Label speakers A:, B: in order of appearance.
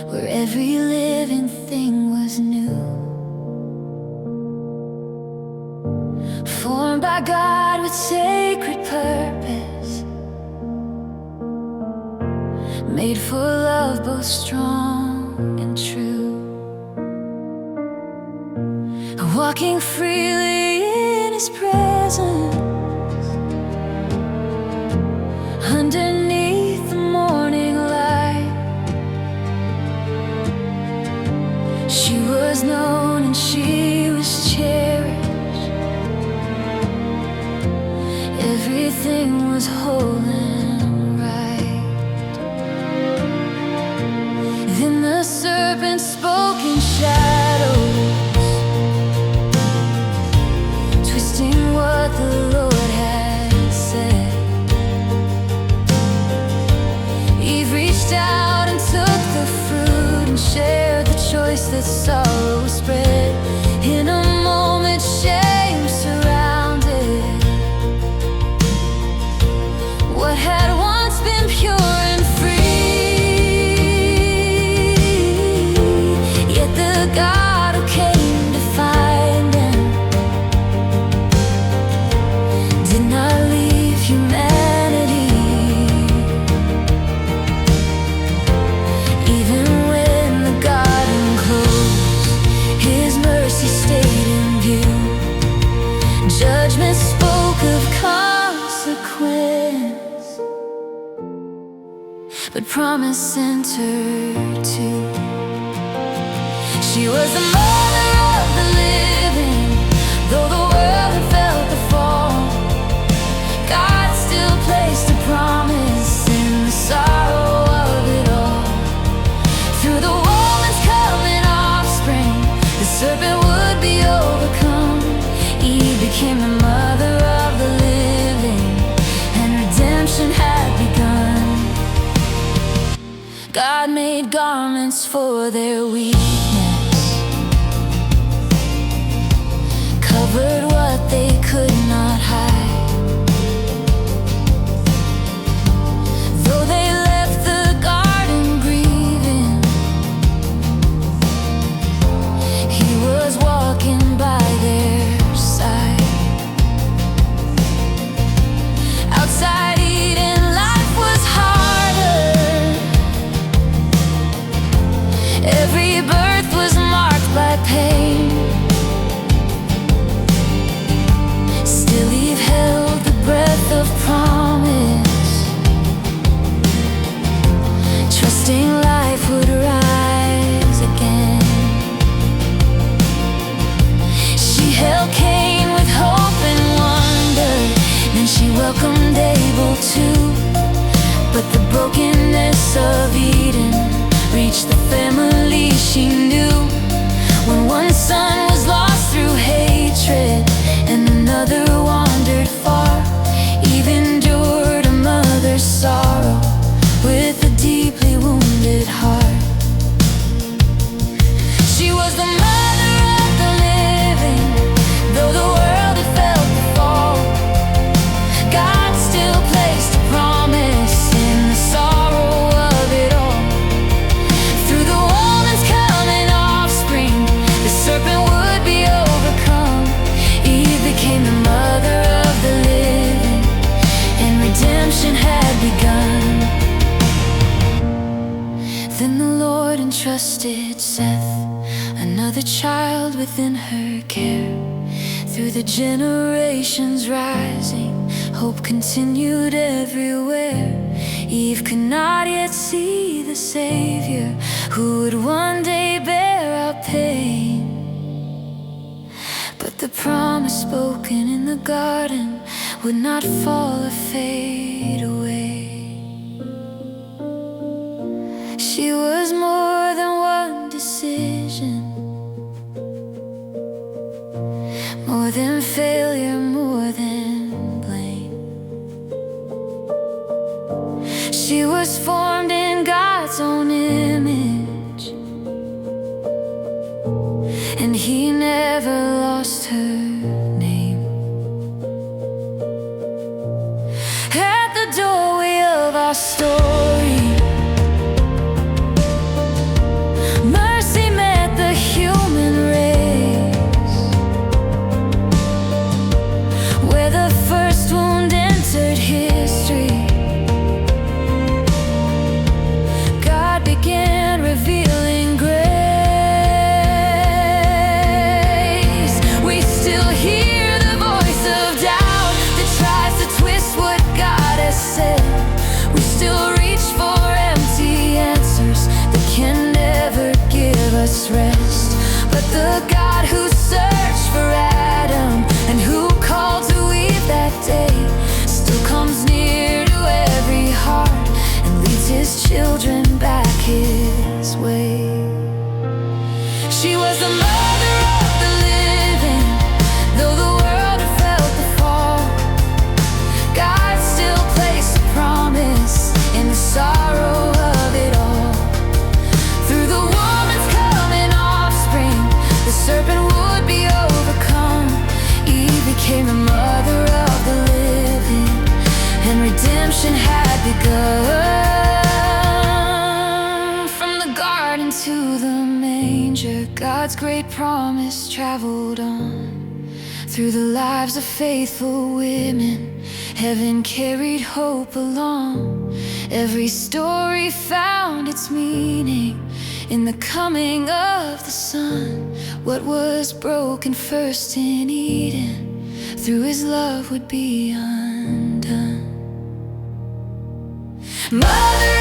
A: where every living thing was new, formed by God with sacred purpose, made for love both strong and true, walking freely in His presence underneath the morning light. She was known and she was cherished. Everything was whole and right. Then the serpent spoke in shadows, twisting what the Lord had said. Eve reached out and took the fruit and shared the choice that sorrow spread. In a moment, shame surrounded what had once been pure and free. Yet the God who came to find them did not leave humanity. Even when the garden closed, His mercy stayed in view. Judgment spoke of consequence, but promise entered too. She was the mother of the living, though the world had felt the fall. God still placed a promise in the sorrow of it all. Through the woman's coming offspring, the serpent would be overcome. Eve became the mother of the living, and redemption had begun. God made garments for their weakness, covered what they could not hide. Though they left the garden grieving, He was walking by their side. Outside Eden, life was harder. Every birth was marked by pain. Still Eve held the breath of promise, trusting life would rise again. She held Cain with hope and wonder, then she welcomed Abel too. But the brokenness of Eden reached the family she knew. When one son was lost through hatred and another wandered far, Eve endured a mother's sorrow with a deeply wounded heart. She was the mother of the living, though the world had felt the fall. God still placed a promise in the sorrow of it all. Through the woman's coming offspring, the serpent would be overcome. Eve became the mother of the living, and redemption had begun. Then the Lord entrusted Seth another child within her care. Through the generations rising, hope continued everywhere. Eve could not yet see the Savior who would one day bear our pain. But the promise spoken in the garden would not fall or fade away. She was more than one decision, more than failure, more than blame. She was formed in God's own image, and He never lost her name. At the doorway of our story, promised rest. But the God who searched for Adam and who called to Eve that day still comes near to every heart and leads his children back his way. She was the mother of the living, though the world had felt the fall. God still placed a promise in the sorrow of it all. Through the woman's coming offspring, the serpent would be overcome. Eve became the mother of the living, and redemption had begun. From the garden to the manger, God's great promise traveled on. Through the lives of faithful women, heaven carried hope along. Every story found its meaning in the coming of the Son. What was broken first in Eden, through his love would be undone. Mother